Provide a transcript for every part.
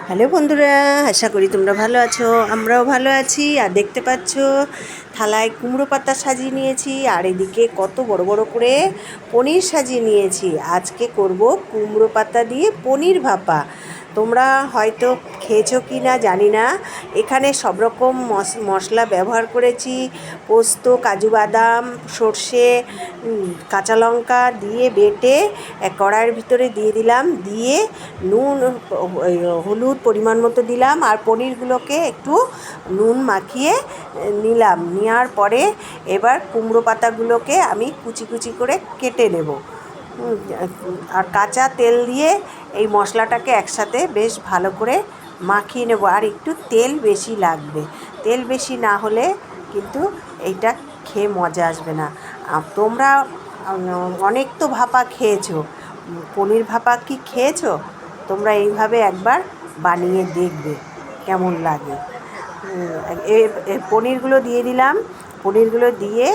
Hello বন্ধুরা, আশা করি তোমরা ভালো আছো। আমরাও ভালো আছি। আর দেখতে পাচ্ছ থালায় কুমড়ো পাতা সাজিয়ে নিয়েছি, আর এদিকে কত বড় বড় করে পনির সাজিয়ে নিয়েছি। আজকে করব কুমড়ো পাতা দিয়ে পনির ভাপা। তোমরা হয়তো খেয়েছো কি না জানি না। এখানে সব রকম মশলা ব্যবহার করেছি। পোস্ত, কাজু বাদাম, সর্ষে, কাঁচা লঙ্কা দিয়ে বেটে কড়াইয়ের ভিতরে দিয়ে দিলাম। দিয়ে নুন, হলুদ পরিমাণ মতো দিলাম, আর পনিরগুলোকে একটু নুন মাখিয়ে নিলাম। নেওয়ার পরে এবার কুমড়ো পাতাগুলোকে আমি কুচি কুচি করে কেটে নেব। আর কাঁচা তেল দিয়ে এই মশলাটাকে একসাথে বেশ ভালো করে মাখিয়ে নেব। আর একটু তেল বেশি লাগবে, তেল বেশি না হলে কিন্তু এইটা খেয়ে মজা আসবে না। তোমরা অনেক তো ভাপা খেয়েছো, পনির ভাপা কি খেয়েছো? তোমরা এইভাবে একবার বানিয়ে দেখবে কেমন লাগে। পনিরগুলো দিয়ে দিলাম। পনিরগুলো দিয়ে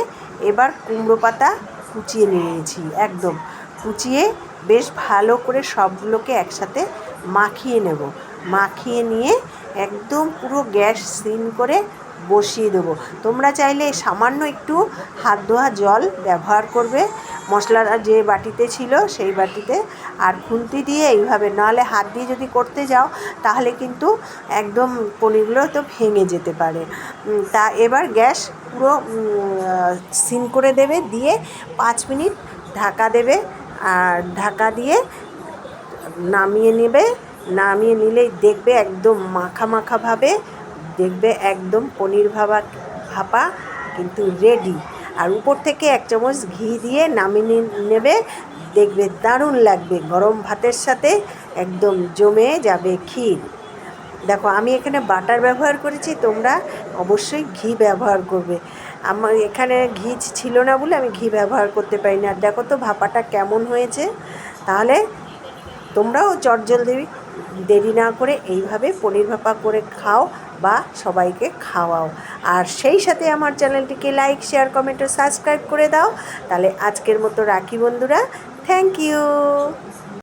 এবার কুমড়ো পাতা কুচিয়ে নিয়েছি, একদম কুচিয়ে বেশ ভালো করে সবগুলোকে একসাথে মাখিয়ে নেব। মাখিয়ে নিয়ে একদম পুরো গ্যাস সিম করে বসিয়ে দেবো। তোমরা চাইলে সামান্য একটু হাত ধোয়া জল ব্যবহার করবে মশলাটা যে বাটিতে ছিল সেই বাটিতে, আর খুন্তি দিয়ে এইভাবে, নাহলে হাত দিয়ে যদি করতে যাও তাহলে কিন্তু একদম পনিরগুলো তো ভেঙে যেতে পারে। তা এবার গ্যাস পুরো সিম করে দেবে, দিয়ে 5 মিনিট ঢাকা দেবে। আর ঢাকা দিয়ে নামিয়ে নেবে। নামিয়ে নিলেই দেখবে একদম মাখা মাখাভাবে, দেখবে একদম পনির ভাপা কিন্তু রেডি। আর উপর থেকে 1 চামচ ঘি দিয়ে নামিয়ে নেবে, দেখবে দারুণ লাগবে। গরম ভাতের সাথে একদম জমে যাবে ক্ষীর। দেখো আমি এখানে বাটার ব্যবহার করেছি, তোমরা অবশ্যই ঘি ব্যবহার করবে। আমার এখানে ঘি ছিল না বলে আমি ঘি ব্যবহার করতে পারি না। দেখো তো ভাপাটা কেমন হয়েছে। তাহলে তোমরাও চটজলদি দেরি না করে এইভাবে পনির ভাপা করে খাও বা সবাইকে খাওয়াও। আর সেই সাথে আমার চ্যানেলটিকে লাইক, শেয়ার, কমেন্ট ও সাবস্ক্রাইব করে দাও। তাহলে আজকের মতো রাখি বন্ধুরা, থ্যাংক ইউ।